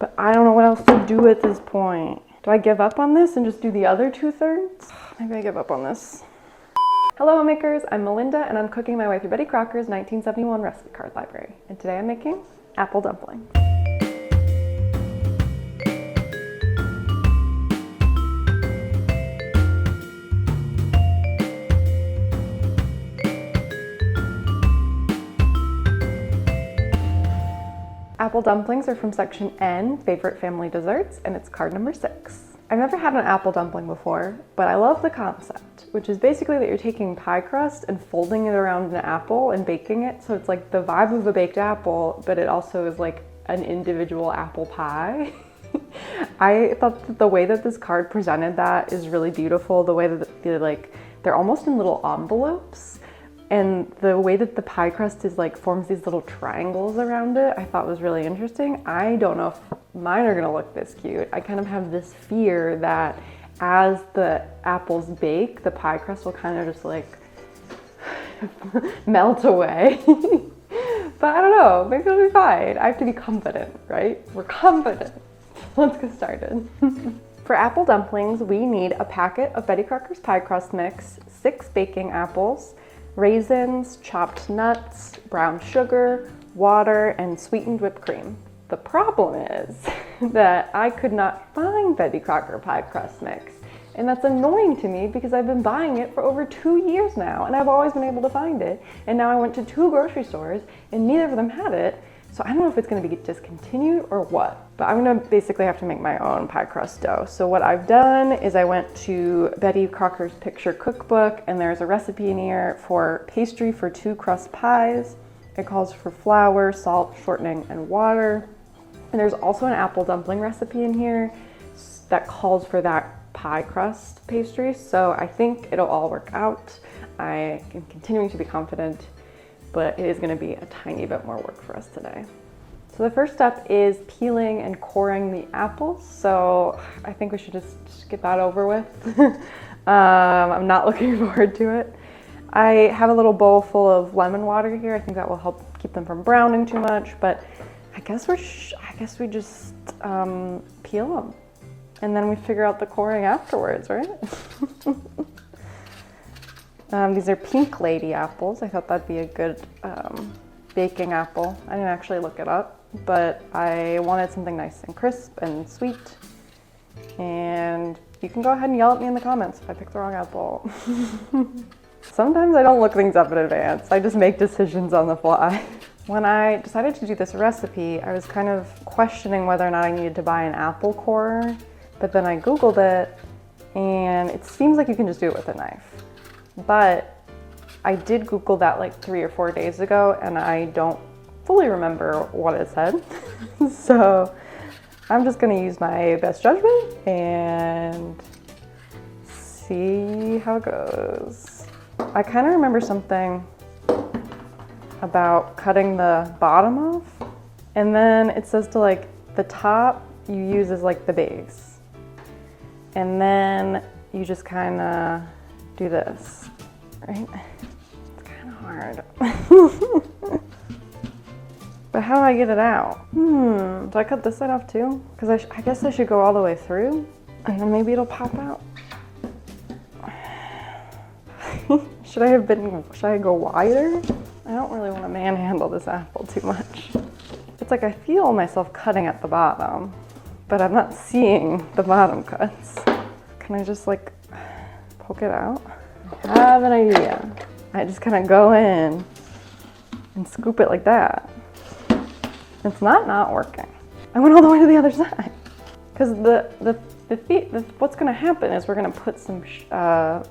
But I don't know what else to do at this point. Do I give up on this and just do the other 2/3? Maybe I give up on this. Hello homemakers, I'm Melinda and I'm cooking my way through Betty Crocker's 1971 recipe card library. And today I'm making apple dumplings. Apple dumplings are from section N, favorite family desserts, and it's card number 6. I've never had an apple dumpling before, but I love the concept, which is basically that you're taking pie crust and folding it around an apple and baking it. So it's like the vibe of a baked apple, but it also is like an individual apple pie. I thought that the way that this card presented that is really beautiful. The way that they're almost in little envelopes. And the way that the pie crust is forms these little triangles around it, I thought was really interesting. I don't know if mine are gonna look this cute. I kind of have this fear that as the apples bake, the pie crust will kind of just melt away. But I don't know, maybe it'll be fine. I have to be confident, right? We're confident. Let's get started. For apple dumplings, we need a packet of Betty Crocker's pie crust mix, 6 baking apples, raisins, chopped nuts, brown sugar, water, and sweetened whipped cream. The problem is that I could not find Betty Crocker pie crust mix. And that's annoying to me because I've been buying it for over 2 years now and I've always been able to find it. And now I went to 2 grocery stores and neither of them had it. So I don't know if it's gonna be discontinued or what, but I'm gonna basically have to make my own pie crust dough. So what I've done is I went to Betty Crocker's picture cookbook and there's a recipe in here for pastry for 2 crust pies. It calls for flour, salt, shortening, and water. And there's also an apple dumpling recipe in here that calls for that pie crust pastry. So I think it'll all work out. I am continuing to be confident, but it is going to be a tiny bit more work for us today. So the first step is peeling and coring the apples. So I think we should just get that over with. I'm not looking forward to it. I have a little bowl full of lemon water here. I think that will help keep them from browning too much, but I guess we just peel them and then we figure out the coring afterwards, right? These are Pink Lady apples. I thought that'd be a good baking apple. I didn't actually look it up, but I wanted something nice and crisp and sweet. And you can go ahead and yell at me in the comments if I pick the wrong apple. Sometimes I don't look things up in advance. I just make decisions on the fly. When I decided to do this recipe, I was kind of questioning whether or not I needed to buy an apple corer, but then I Googled it and it seems like you can just do it with a knife. But I did Google that 3 or 4 days ago and I don't fully remember what it said. So I'm just gonna use my best judgment and see how it goes. I kind of remember something about cutting the bottom off, and then it says to the top you use as the base, and then you just kind of do this, right? It's kind of hard. But how do I get it out? Do I cut this side off too? Because I guess I should go all the way through and then maybe it'll pop out. Should I go wider? I don't really want to manhandle this apple too much. It's I feel myself cutting at the bottom, but I'm not seeing the bottom cuts. Can I just poke it out? I have an idea. I just kind of go in and scoop it like that. It's not working. I went all the way to the other side. Because what's gonna happen is we're gonna put some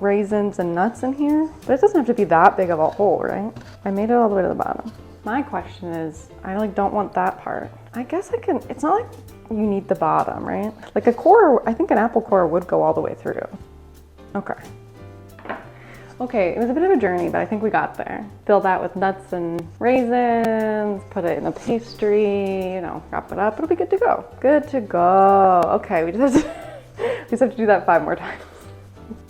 raisins and nuts in here, but it doesn't have to be that big of a hole, right? I made it all the way to the bottom. My question is, I don't want that part. I guess I can, it's not you need the bottom, right? A core, I think an apple core would go all the way through. Okay, it was a bit of a journey, but I think we got there. Fill that with nuts and raisins, put it in a pastry, wrap it up, it'll be good to go. Good to go. Okay, we just have to do that 5 more times.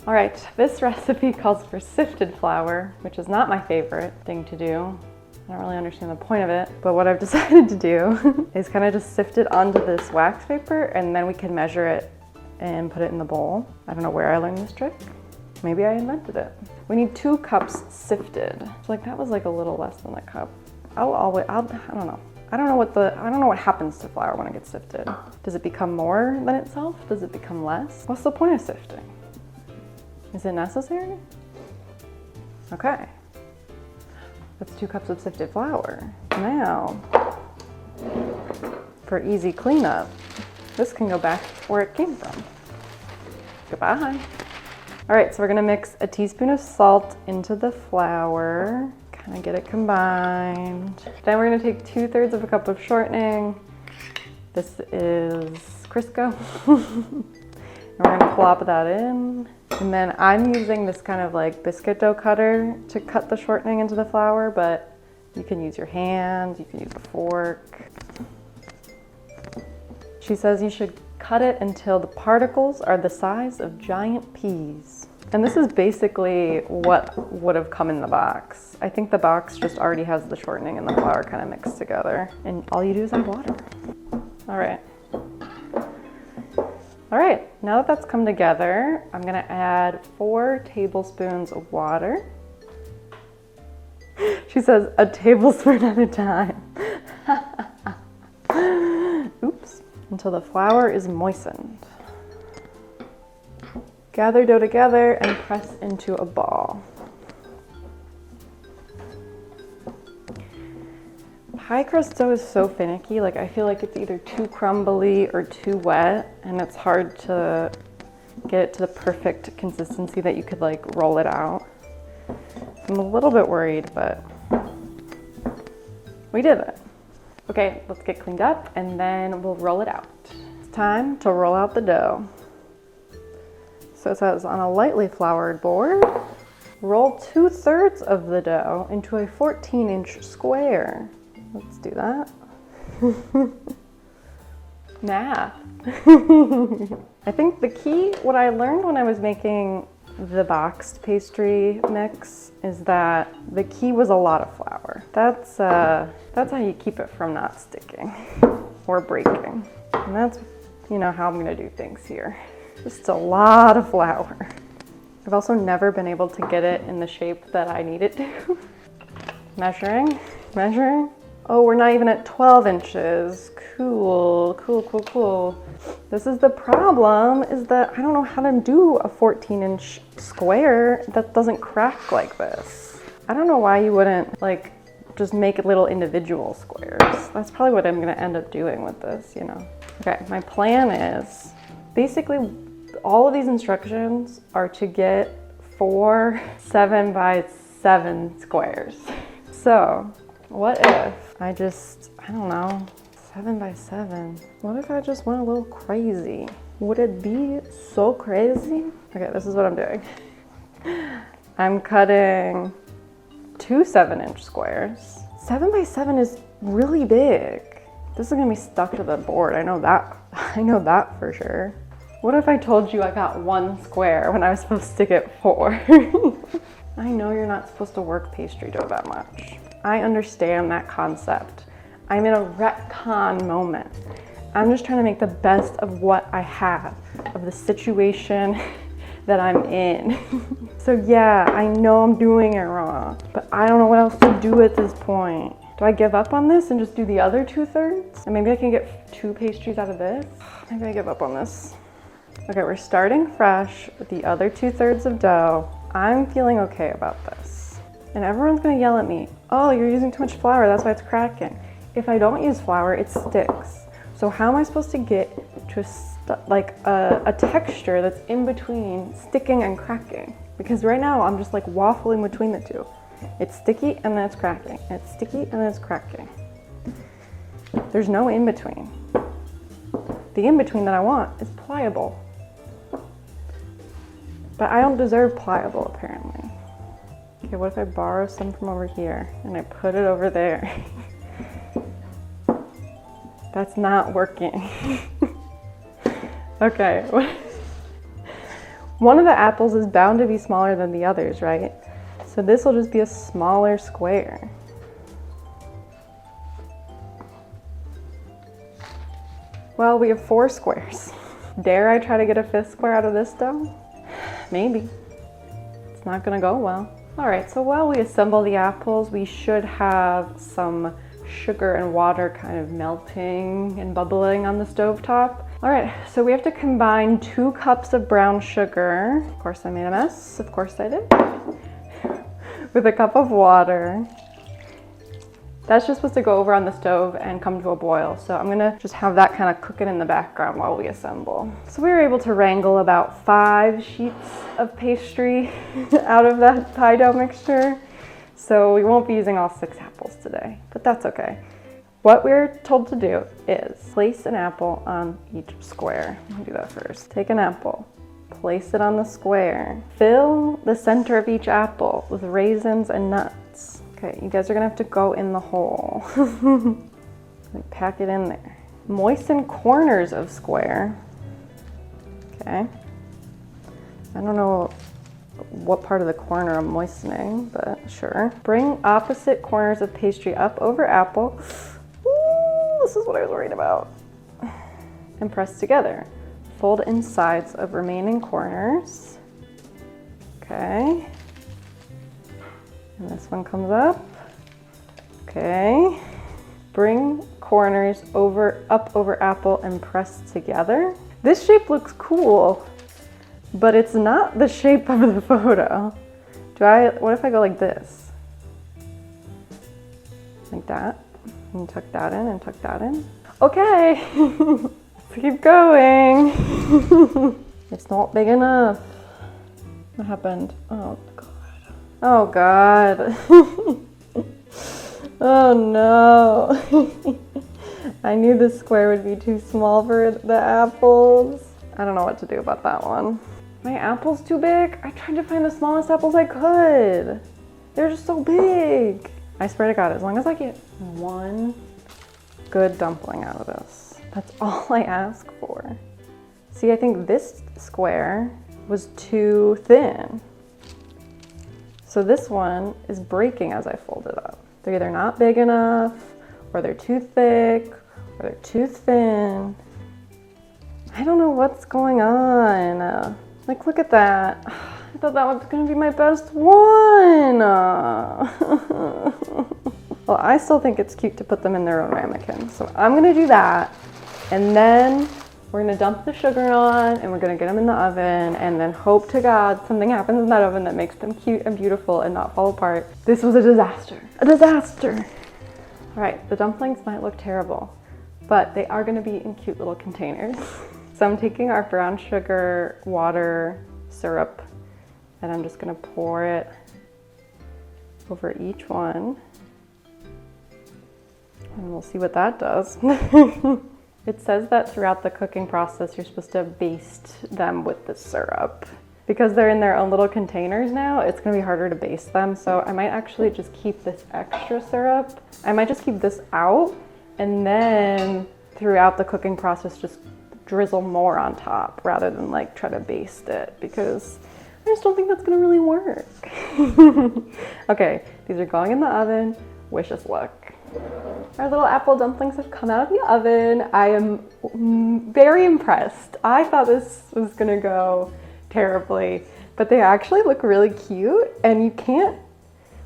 All right, this recipe calls for sifted flour, which is not my favorite thing to do. I don't really understand the point of it, but what I've decided to do is kind of just sift it onto this wax paper, and then we can measure it and put it in the bowl. I don't know where I learned this trick. Maybe I invented it. We need 2 cups sifted. So like that was like a little less than a cup. I don't know. I don't know what happens to flour when it gets sifted. Does it become more than itself? Does it become less? What's the point of sifting? Is it necessary? Okay. That's 2 cups of sifted flour. Now, for easy cleanup, this can go back where it came from. Goodbye. All right, so we're gonna mix a teaspoon of salt into the flour, kind of get it combined. Then we're gonna take 2/3 of a cup of shortening. This is Crisco. And we're gonna plop that in. And then I'm using this kind of like biscuit dough cutter to cut the shortening into the flour, but you can use your hand, you can use a fork. She says you should cut it until the particles are the size of giant peas. And this is basically what would have come in the box. I think the box just already has the shortening and the flour kind of mixed together. And all you do is add water. All right. All right, now that that's come together, I'm gonna add 4 tablespoons of water. She says a tablespoon at a time. Oops, until the flour is moistened. Gather dough together and press into a ball. Pie crust dough is so finicky, like I feel like it's either too crumbly or too wet, and it's hard to get it to the perfect consistency that you could like roll it out. I'm a little bit worried, but we did it. Okay, let's get cleaned up and then we'll roll it out. It's time to roll out the dough. So it says on a lightly floured board, roll 2/3 of the dough into a 14-inch square. Let's do that. Math. I think the key, what I learned when I was making the boxed pastry mix, is that the key was a lot of flour. That's how you keep it from not sticking or breaking. And that's, you know, how I'm gonna do things here. Just a lot of flour. I've also never been able to get it in the shape that I need it to. Measuring. Oh, we're not even at 12 inches. Cool. This is the problem, is that I don't know how to do a 14-inch square that doesn't crack like this. I don't know why you wouldn't like just make little individual squares. That's probably what I'm gonna end up doing with this, you know. Okay, my plan is basically all of these instructions are to get 4 7x7 squares. So what if I don't know, 7x7. What if I just went a little crazy? Would it be so crazy? Okay, this is what I'm doing. I'm cutting 2 7-inch squares. 7x7 is really big. This is gonna be stuck to the board. I know that for sure. What if I told you I got 1 square when I was supposed to get 4? I know you're not supposed to work pastry dough that much. I understand that concept. I'm in a retcon moment. I'm just trying to make the best of what I have, of the situation that I'm in. So yeah, I know I'm doing it wrong, but I don't know what else to do at this point. Do I give up on this and just do the other 2/3? And maybe I can get 2 pastries out of this? Maybe I give up on this. Okay, we're starting fresh with the other 2/3 of dough. I'm feeling okay about this. And everyone's gonna yell at me, oh, you're using too much flour, that's why it's cracking. If I don't use flour, it sticks. So how am I supposed to get to a texture that's in between sticking and cracking? Because right now I'm just like waffling between the two. It's sticky and then it's cracking. It's sticky and then it's cracking. There's no in between. The in between that I want is pliable. But I don't deserve pliable, apparently. Okay, what if I borrow some from over here and I put it over there? That's not working. Okay. One of the apples is bound to be smaller than the others, right? So this will just be a smaller square. Well, we have 4 squares. Dare I try to get a 5th square out of this dough? Maybe. It's not gonna go well. All right, so while we assemble the apples, we should have some sugar and water kind of melting and bubbling on the stovetop. All right, so we have to combine 2 cups of brown sugar. Of course I made a mess, of course I did. With a cup of water. That's just supposed to go over on the stove and come to a boil. So I'm gonna just have that kind of cooking in the background while we assemble. So we were able to wrangle about 5 sheets of pastry out of that pie dough mixture. So we won't be using all 6 apples today, but that's okay. What we're told to do is place an apple on each square. Let me do that first. Take an apple, place it on the square. Fill the center of each apple with raisins and nuts. Okay, you guys are gonna have to go in the hole. Like pack it in there. Moisten corners of square. Okay. I don't know what part of the corner I'm moistening, but sure. Bring opposite corners of pastry up over apple. Ooh, this is what I was worried about. And press together. Fold in sides of remaining corners. Okay. And this one comes up. Okay. Bring corners up over apple and press together. This shape looks cool, but it's not the shape of the photo. What if I go like this? Like that? And tuck that in and tuck that in. Okay, let's keep going. It's not big enough. What happened? Oh God. Oh God. Oh no. I knew this square would be too small for the apples. I don't know what to do about that one. My apple's too big. I tried to find the smallest apples I could. They're just so big. I swear to God, as long as I get one good dumpling out of this, that's all I ask for. See, I think this square was too thin. So this one is breaking as I fold it up. They're either not big enough, or they're too thick, or they're too thin. I don't know what's going on. Like, look at that. I thought that was gonna be my best one. Well, I still think it's cute to put them in their own ramekin. So I'm gonna do that. And then we're gonna dump the sugar on and we're gonna get them in the oven and then hope to God something happens in that oven that makes them cute and beautiful and not fall apart. This was a disaster. A disaster. All right, the dumplings might look terrible, but they are gonna be in cute little containers. So I'm taking our brown sugar water syrup and I'm just gonna pour it over each one. And we'll see what that does. It says that throughout the cooking process, you're supposed to baste them with the syrup. Because they're in their own little containers now, it's gonna be harder to baste them. So I might actually just keep this extra syrup. I might just keep this out and then throughout the cooking process, just drizzle more on top rather than like try to baste it because I just don't think that's gonna really work. Okay, these are going in the oven. Wish us luck. Our little apple dumplings have come out of the oven. I am very impressed. I thought this was gonna go terribly, but they actually look really cute and you can't,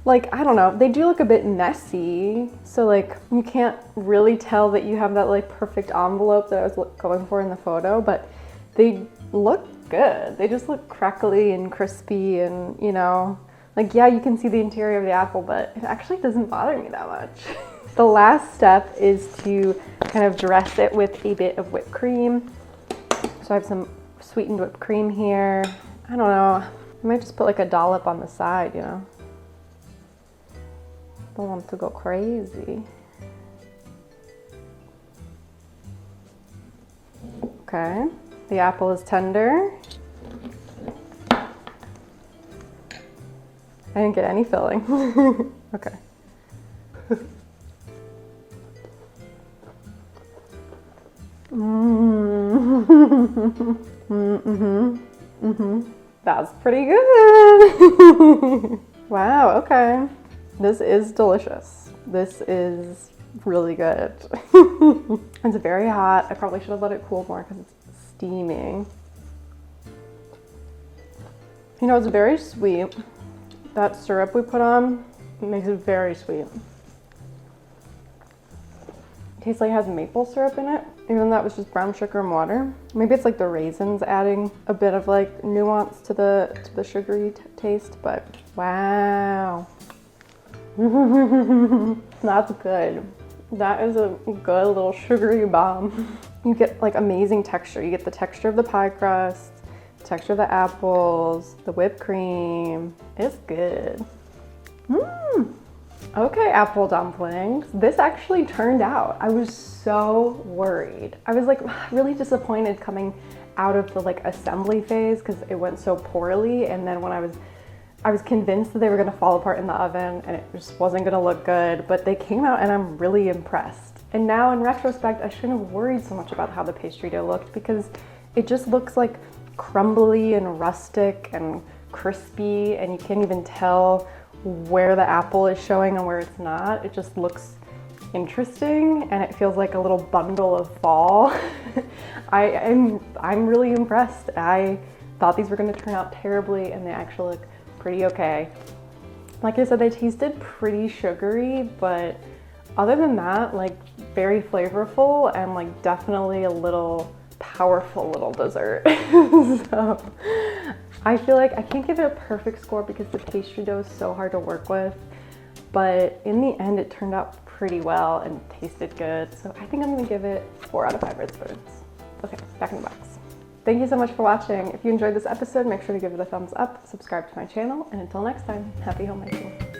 like, I don't know, they do look a bit messy. So like you can't really tell that you have that like perfect envelope that I was going for in the photo, but they look good. They just look crackly and crispy and, you know, like, yeah, you can see the interior of the apple, but it actually doesn't bother me that much. The last step is to kind of dress it with a bit of whipped cream. So I have some sweetened whipped cream here. I don't know, I might just put like a dollop on the side, you know. Don't want to go crazy. Okay, the apple is tender. I didn't get any filling. Okay. That's pretty good. Wow, okay. This is delicious. This is really good. It's very hot. I probably should have let it cool more because it's steaming. You know, it's very sweet. That syrup we put on makes it very sweet. Tastes like it has maple syrup in it, even though that was just brown sugar and water. Maybe it's like the raisins adding a bit of like nuance to the sugary taste, but wow. That's good. That is a good little sugary bomb. You get like amazing texture. You get the texture of the pie crust, the texture of the apples, the whipped cream. It's good. Okay, apple dumplings. This actually turned out. I was so worried. I was like really disappointed coming out of the like assembly phase because it went so poorly, and then when I was convinced that they were gonna fall apart in the oven and it just wasn't gonna look good, but they came out and I'm really impressed. And now in retrospect, I shouldn't have worried so much about how the pastry dough looked because it just looks like crumbly and rustic and crispy, and you can't even tell where the apple is showing and where it's not. It just looks interesting and it feels like a little bundle of fall. I'm really impressed. I thought these were gonna turn out terribly and they actually look pretty okay. Like I said, they tasted pretty sugary, but other than that, like very flavorful and like definitely a little powerful little dessert. So I feel like I can't give it a perfect score because the pastry dough is so hard to work with, but in the end it turned out pretty well and tasted good. So I think I'm gonna give it 4 out of 5 red spoons. Okay, back in the box. Thank you so much for watching. If you enjoyed this episode, make sure to give it a thumbs up, subscribe to my channel, and until next time, happy homemaking.